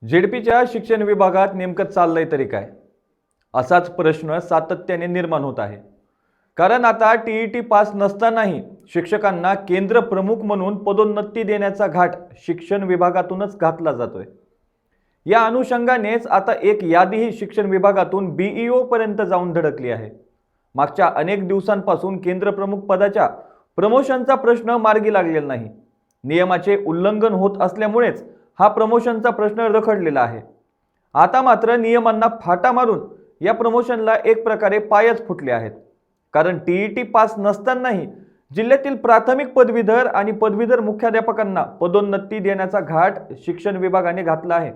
झेडपीच्या शिक्षण विभागात नेमकं चाललंय तरी काय, असाच प्रश्न सातत्याने निर्माण होत आहे। कारण आता टीईटी पास नसतानाही शिक्षकांना केंद्र प्रमुख म्हणून पदोन्नती देण्याचा घाट शिक्षण विभागातूनच घातला जातोय। या अनुषंगानेच आता एक यादीही शिक्षण विभागातून बीईओ पर्यंत जाऊन धडकली आहे। मागच्या अनेक दिवसांपासून केंद्र प्रमुख पदाच्या प्रमोशनचा प्रश्न मार्गी लागलेला नाही। नियमाचे उल्लंघन होत असल्यामुळेच हा प्रमोशनचा प्रश्न रखडलेला आहे। आता मात्र नियमांना फाटा मारून या प्रमोशनला एक प्रकारे पायच फुटले आहेत। कारण टीईटी पास नसतानाही जिल्ह्यातील प्राथमिक पदवीधर आणि पदवीधर मुख्याध्यापकांना पदोन्नती देण्याचा घाट शिक्षण विभागाने घातला आहे।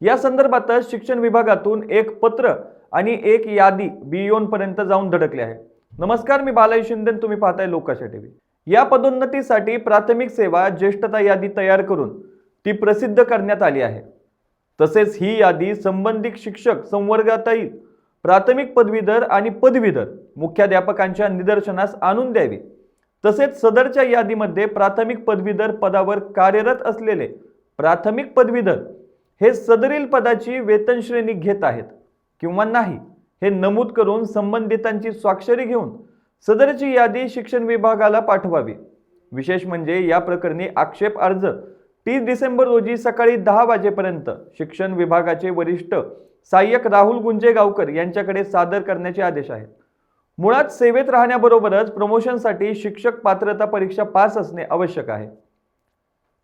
या संदर्भातच शिक्षण विभागातून एक पत्र आणि एक यादी बीईओ पर्यंत जाऊन धडकले आहे। नमस्कार, मी बालाजी शिंदे, तुम्ही पाहताय लोकाशा टीव्ही। या पदोन्नतीसाठी प्राथमिक सेवा ज्येष्ठता यादी तयार करून ती प्रसिद्ध करण्यात आली आहे। तसेच ही यादी संबंधित शिक्षक संवर्गातील प्राथमिक पदवीधर आणि पदवीधर मुख्याध्यापकांच्या निदर्शनास आणून द्यावी। तसेच सदरच्या यादीमध्ये प्राथमिक पदवीधर पदावर कार्यरत असलेले प्राथमिक पदवीधर हे सदरील पदाची वेतन श्रेणी घेत आहेत किंवा नाही हे नमूद करून संबंधितांची स्वाक्षरी घेऊन सदरची यादी शिक्षण विभागाला पाठवावी। विशेष म्हणजे या प्रकरणी आक्षेप अर्ज 30 डिसेंबर रोजी सकाळी 10 वाजेपर्यंत शिक्षण विभागाचे वरिष्ठ सहाय्यक राहुल गुंजेगावकर यांच्याकडे सादर करण्याचे आदेश आहेत। मुळात सेवेत राहण्याबरोबरच प्रमोशनसाठी शिक्षक पात्रता परीक्षा पास असणे आवश्यक आहे।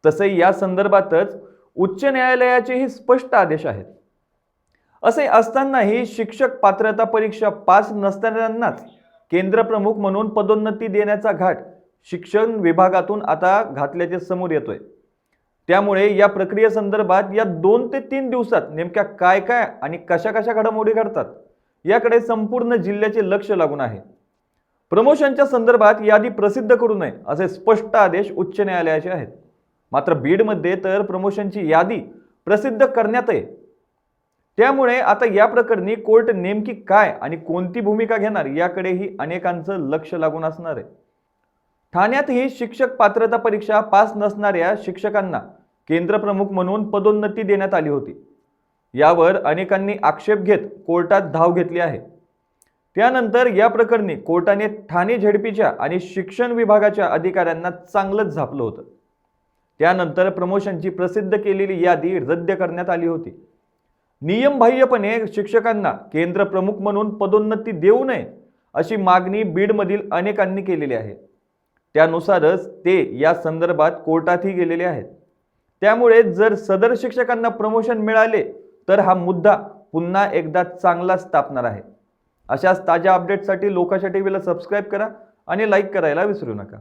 तसे या संदर्भातच उच्च न्यायालयाचेही स्पष्ट आदेश आहेत। असे असतानाही शिक्षक पात्रता परीक्षा पास नसणाऱ्यांनाच केंद्र प्रमुख म्हणून पदोन्नती देण्याचा घाट शिक्षण विभागातून आता घातल्याचे समोर येतोय। त्यामुळे या प्रक्रियेसंदर्भात या 2 ते 3 दिवसात नेमक्या काय आणि कशा घडामोडी घडतात याकडे संपूर्ण जिल्ह्याचे लक्ष लागून आहे। प्रमोशनच्या संदर्भात यादी प्रसिद्ध करू नये असे स्पष्ट आदेश उच्च न्यायालयाचे आहेत। मात्र बीडमध्ये तर प्रमोशनची यादी प्रसिद्ध करण्यात आहे। त्यामुळे आता या प्रकरणी कोर्ट नेमकी काय आणि कोणती भूमिका घेणार याकडेही अनेकांचं लक्ष लागून असणार आहे। ठाण्यातही शिक्षक पात्रता परीक्षा पास नसणाऱ्या शिक्षकांना केंद्र प्रमुख म्हणून पदोन्नती देण्यात आली होती। यावर अनेकांनी आक्षेप घेत कोर्टात धाव घेतली आहे। त्यानंतर या प्रकरणी कोर्टाने ठाणे झेडपीच्या आणि शिक्षण विभागाच्या अधिकाऱ्यांना चांगलंच झापलं होतं। त्यानंतर प्रमोशनची प्रसिद्ध केलेली यादी रद्द करण्यात आली होती। नियमबाह्यपणे शिक्षकांना केंद्र प्रमुख म्हणून पदोन्नती देऊ नये अशी मागणी बीडमधील अनेकांनी केलेली आहे। त्यानुसारच ते या संदर्भात कोर्टातही गेलेले आहेत। त्यामुळे जर सदर शिक्षकांना प्रमोशन मिळाले तर हा मुद्दा पुन्हा एकदा चांगलाच तापणार आहे। अशाच ताज्या अपडेट्ससाठी लोकाशा टीव्हीला सबस्क्राइब करा आणि लाईक करायला विसरू नका।